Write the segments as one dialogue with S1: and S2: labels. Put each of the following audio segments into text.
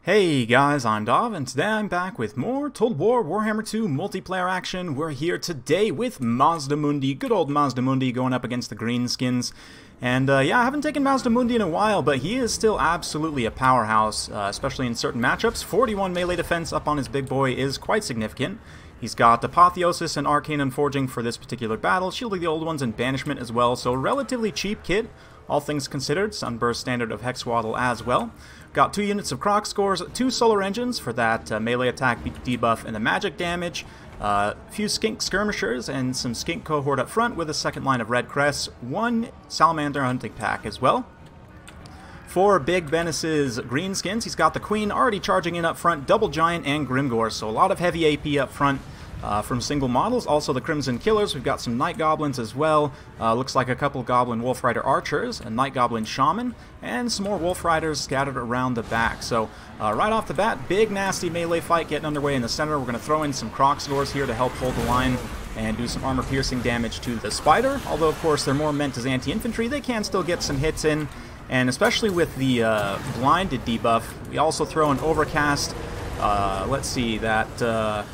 S1: Hey guys, I'm Dov, and today I'm back with more Total War Warhammer 2 multiplayer action. We're here today with Mazdamundi, good old Mazdamundi, going up against the Greenskins. And yeah, I haven't taken Mazdamundi in a while, but he is still absolutely a powerhouse, especially in certain matchups. 41 melee defense up on his big boy is quite significant. He's got Apotheosis and Arcane Unforging for this particular battle, shielding the old ones and Banishment as well, so relatively cheap kit, all things considered. Sunburst standard of Hexwaddle as well. Got 2 units of Croc Scores, 2 Solar Engines for that melee attack debuff and the magic damage, a few Skink Skirmishers and some Skink Cohort up front with a second line of Red Crest, 1 Salamander Hunting Pack as well. For Big Bennis's Greenskins, he's got the Queen already charging in up front, Double Giant and Grimgore, so a lot of heavy AP up front. From single models. Also the Crimson Killers, we've got some Night Goblins as well, looks like a couple Goblin Wolf Rider Archers, a Night Goblin Shaman, and some more Wolf Riders scattered around the back. So right off the bat, big nasty melee fight getting underway in the center. We're going to throw in some Croc Scores here to help hold the line and do some armor piercing damage to the Spider, although of course they're more meant as anti-infantry, they can still get some hits in, and especially with the blinded debuff, we also throw an Overcast, let's see, that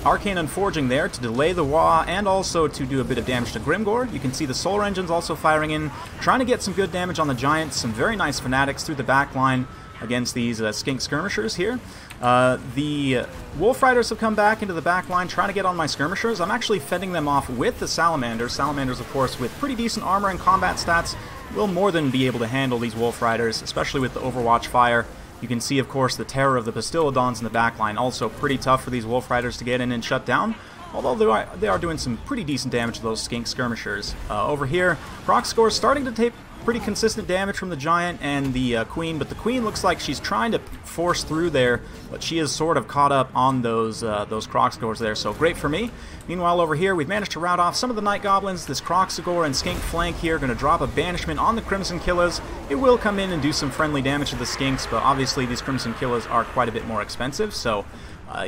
S1: Arcane Unforging there to delay the wEa and also to do a bit of damage to Grimgore. You can see the Solar Engines also firing in, trying to get some good damage on the Giants. Some very nice Fanatics through the back line against these Skink Skirmishers here. The Wolf Riders have come back into the back line trying to get on my Skirmishers. I'm actually fending them off with the Salamanders. Salamanders, of course, with pretty decent armor and combat stats, will more than be able to handle these Wolf Riders, especially with the Overwatch fire. You can see, of course, the terror of the Bastillodons in the backline. Also pretty tough for these Wolf Riders to get in and shut down, although they are doing some pretty decent damage to those Skink Skirmishers. Over here, Croc Scores starting to take pretty consistent damage from the Giant and the Queen, but the Queen looks like she's trying to force through there, but she is sort of caught up on those Croc Scores there, so great for me. Meanwhile, over here, we've managed to rout off some of the Night Goblins. This Croc Score and Skink flank here, going to drop a Banishment on the Crimson Killers. It will come in and do some friendly damage to the Skinks, but obviously these Crimson Killers are quite a bit more expensive, so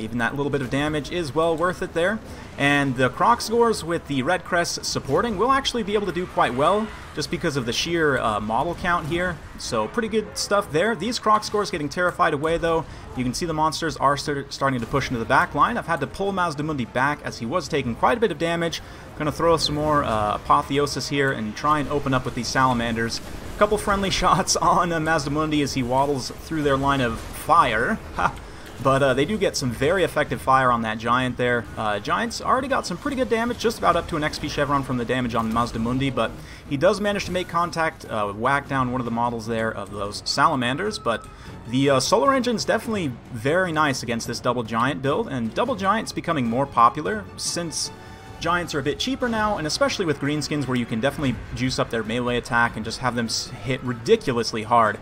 S1: even that little bit of damage is well worth it there. And the Croc Scores with the Red Crest supporting will actually be able to do quite well, just because of the sheer model count here. So pretty good stuff there. These Croc Scores getting terrified away though. You can see the monsters are starting to push into the back line. I've had to pull Mazdamundi back as he was taking quite a bit of damage. Going to throw some more Apotheosis here and try and open up with these Salamanders. A couple friendly shots on Mazdamundi as he waddles through their line of fire. But they do get some very effective fire on that Giant there. Giant's already got some pretty good damage, just about up to an XP Chevron from the damage on Mazdamundi, but he does manage to make contact, whack down one of the models there of those Salamanders, but the Solar Engine's definitely very nice against this Double Giant build, and Double Giant's becoming more popular since Giants are a bit cheaper now, and especially with Greenskins where you can definitely juice up their melee attack and just have them hit ridiculously hard.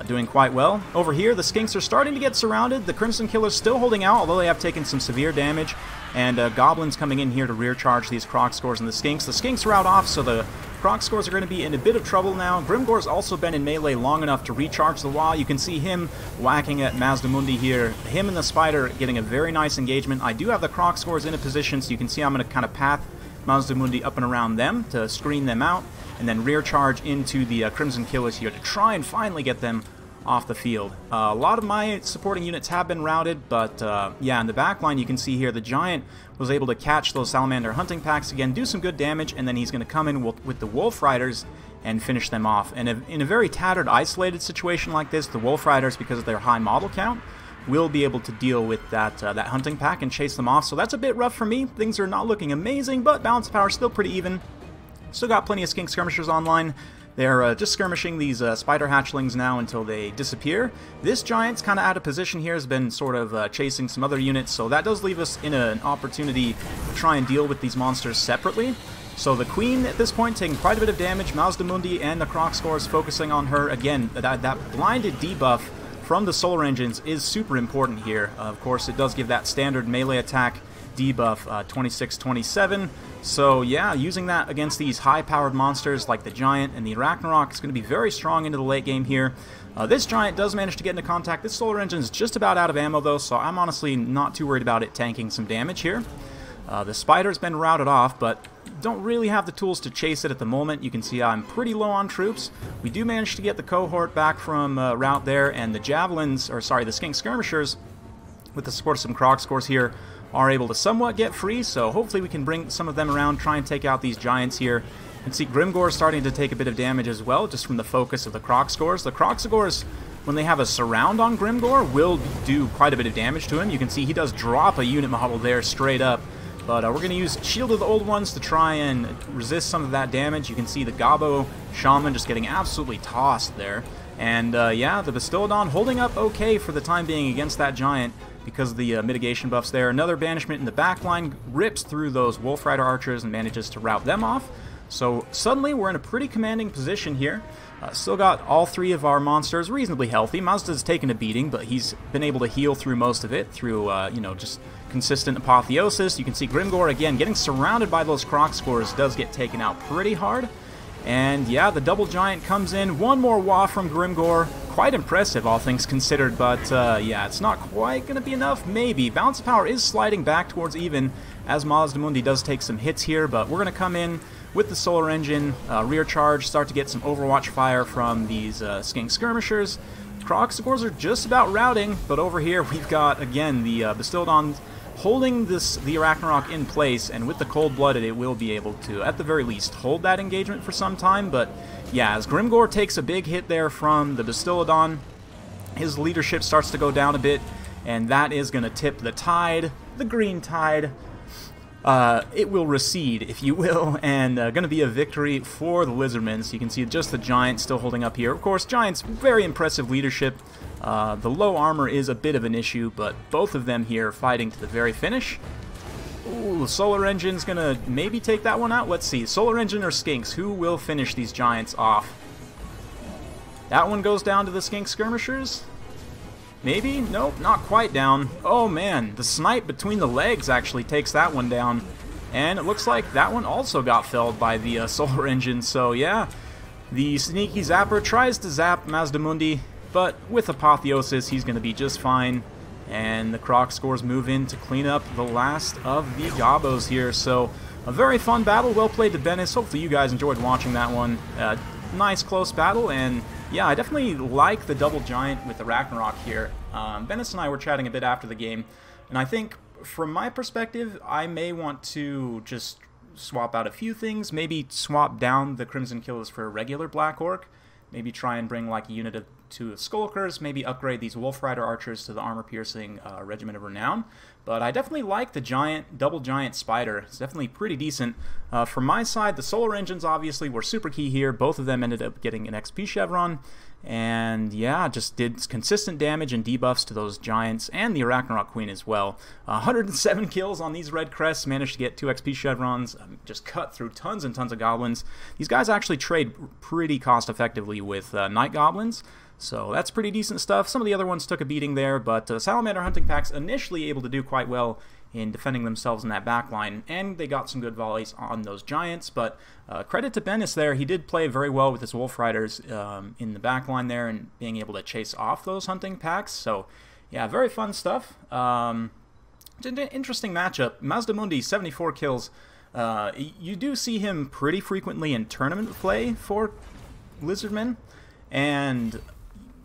S1: Doing quite well. Over here, the Skinks are starting to get surrounded. The Crimson Killers still holding out, although they have taken some severe damage. And Goblins coming in here to rear charge these Croc Scores and the Skinks. The Skinks rout off, so the Croc Scores are going to be in a bit of trouble now. Grimgore's also been in melee long enough to recharge the wEa. You can see him whacking at Mazdamundi here. Him and the Spider getting a very nice engagement. I do have the Croc Scores in a position, so you can see I'm going to kind of path Mazdamundi up and around them to screen them out, and then rear charge into the Crimson Killers here to try and finally get them off the field. A lot of my supporting units have been routed, but yeah, in the back line you can see here the Giant was able to catch those Salamander Hunting Packs again, do some good damage, and then he's going to come in with the Wolf Riders and finish them off. And in a very tattered, isolated situation like this, the Wolf Riders, because of their high model count, will be able to deal with that Hunting Pack and chase them off. So that's a bit rough for me. Things are not looking amazing, but balance of power is still pretty even. Still got plenty of Skink Skirmishers online. They're just skirmishing these Spider Hatchlings now until they disappear. This Giant's kind of out of position here, has been sort of chasing some other units, so that does leave us in an opportunity to try and deal with these monsters separately. So the Queen at this point taking quite a bit of damage, Mazdamundi and the Croc Scores focusing on her. Again, that blinded debuff from the Solar Engines is super important here. Of course, it does give that standard melee attack debuff 26-27. So yeah, using that against these high-powered monsters like the Giant and the Ragnarok is going to be very strong into the late game here. This Giant does manage to get into contact. This Solar Engine is just about out of ammo though, so I'm honestly not too worried about it tanking some damage here. The Spider's been routed off, but don't really have the tools to chase it at the moment. You can see I'm pretty low on troops. We do manage to get the cohort back from route there, and the javelins, or sorry, the skink skirmishers, with the support of some croc scores here, are able to somewhat get free, so hopefully we can bring some of them around, try and take out these giants here. You can see Grimgor starting to take a bit of damage as well, just from the focus of the croc scores. The croc scores, when they have a surround on Grimgor, will do quite a bit of damage to him. You can see he does drop a unit model there straight up, but we're going to use Shield of the Old Ones to try and resist some of that damage. You can see the Gabo Shaman just getting absolutely tossed there. And yeah, the Bastillodon holding up okay for the time being against that giant, because of the mitigation buffs there. Another banishment in the back line rips through those Wolf Rider archers and manages to rout them off. So suddenly we're in a pretty commanding position here. Still got all three of our monsters reasonably healthy. Mazda's taken a beating, but he's been able to heal through most of it through, you know, just consistent apotheosis. You can see Grimgor, again, getting surrounded by those croc scores, does get taken out pretty hard. And yeah, the double giant comes in. One more wah from Grimgor. Quite impressive, all things considered, but yeah, it's not quite going to be enough, maybe. Balance of power is sliding back towards even, as Mazdamundi does take some hits here, but we're going to come in with the Solar Engine, rear charge, start to get some Overwatch fire from these skink skirmishers. Croc scores are just about routing, but over here we've got, again, the Bastillodon holding the Arachnarok in place, and with the Cold-Blooded it will be able to, at the very least, hold that engagement for some time. But yeah, as Grimgor takes a big hit there from the Bastillodon, his leadership starts to go down a bit, and that is going to tip the tide, the green tide. It will recede, if you will, and going to be a victory for the Lizardmen. So you can see just the Giant still holding up here. Of course, Giant's very impressive leadership. The low armor is a bit of an issue, but both of them here fighting to the very finish. Ooh, Solar Engine's going to maybe take that one out. Let's see. Solar Engine or Skinks? Who will finish these Giants off? That one goes down to the Skink Skirmishers? Maybe? Nope, not quite down. Oh man, the snipe between the legs actually takes that one down. And it looks like that one also got felled by the Solar Engine. So yeah, the sneaky Zapper tries to zap Mazdamundi, but with Apotheosis he's going to be just fine. And the Croc scores move in to clean up the last of the Gobos here. So a very fun battle, well played to Bennis. Hopefully you guys enjoyed watching that one. Nice close battle, and yeah, I definitely like the double giant with the Ragnarok here. Bennis and I were chatting a bit after the game, and I think from my perspective, I may want to just swap out a few things. Maybe swap down the Crimson Killers for a regular Black Orc. Maybe try and bring like a unit of 2 Skulkers. Maybe upgrade these Wolf Rider archers to the armor-piercing Regiment of Renown. But I definitely like the giant, double giant spider. It's definitely pretty decent. From my side, the Solar Engines obviously were super key here. Both of them ended up getting an XP chevron. And yeah, just did consistent damage and debuffs to those giants and the Arachnarok Queen as well. 107 kills on these red crests, managed to get 2 XP chevrons, just cut through tons and tons of goblins. These guys actually trade pretty cost effectively with Night Goblins. So that's pretty decent stuff. Some of the other ones took a beating there, but Salamander Hunting Packs initially able to do quite well in defending themselves in that back line, and they got some good volleys on those giants. But credit to Bennis there, he did play very well with his Wolf Riders in the back line there and being able to chase off those hunting packs. So yeah, very fun stuff. An interesting matchup. Mazdamundi, 74 kills. You do see him pretty frequently in tournament play for Lizardmen, and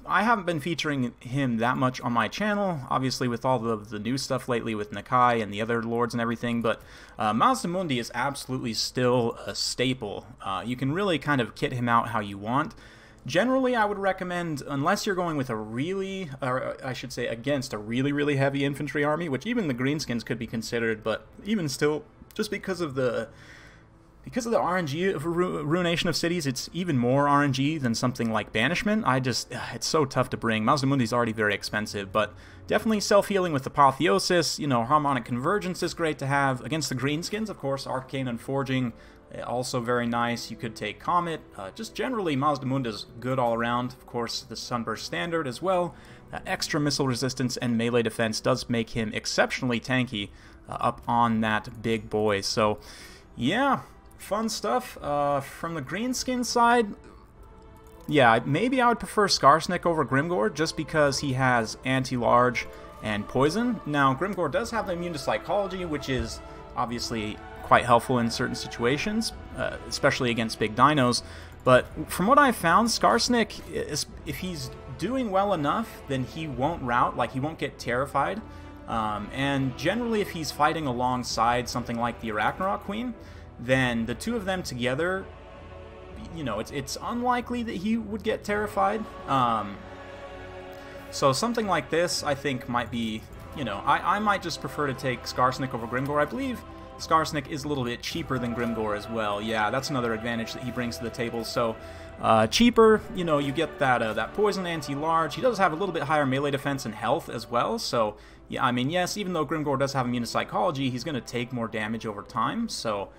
S1: I haven't been featuring him that much on my channel, obviously with all of the new stuff lately with Nakai and the other lords and everything, but Mazdamundi is absolutely still a staple. You can really kind of kit him out how you want. Generally, I would recommend, unless you're going with a really, or I should say against a really heavy infantry army, which even the Greenskins could be considered, but even still, just because of the RNG of Ruination of Cities, it's even more RNG than something like Banishment. It's so tough to bring. Mazdamundi's already very expensive, but definitely self-healing with Apotheosis. You know, Harmonic Convergence is great to have. Against the Greenskins, of course, Arcane and Forging, also very nice. You could take Comet. Just generally, Mazdamundi's good all around. Of course, the Sunburst Standard as well. Extra missile resistance and melee defense does make him exceptionally tanky up on that big boy. So, yeah, fun stuff. From the Greenskin side, yeah, maybe I would prefer Skarsnik over Grimgor just because he has anti-large and poison. Now, Grimgor does have immune to psychology, which is obviously quite helpful in certain situations, especially against big dinos. But from what I've found, Skarsnik, if he's doing well enough, then he won't rout, like he won't get terrified. And generally, if he's fighting alongside something like the Arachnarok Queen, then the two of them together, you know, it's unlikely that he would get terrified. So something like this, I think, might be, you know, I might just prefer to take Skarsnik over Grimgor. I believe Skarsnik is a little bit cheaper than Grimgor as well. Yeah, that's another advantage that he brings to the table. So cheaper, you know, you get that poison anti-large. He does have a little bit higher melee defense and health as well. So yeah, I mean, yes, even though Grimgor does have immune to psychology, he's going to take more damage over time. So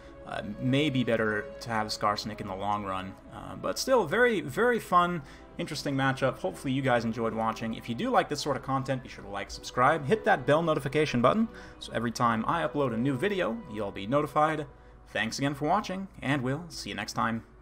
S1: maybe better to have Skarsnik in the long run. But still, very, very fun, interesting matchup. Hopefully you guys enjoyed watching. If you do like this sort of content, be sure to like, subscribe, hit that bell notification button, so every time I upload a new video, you'll be notified. Thanks again for watching, and we'll see you next time.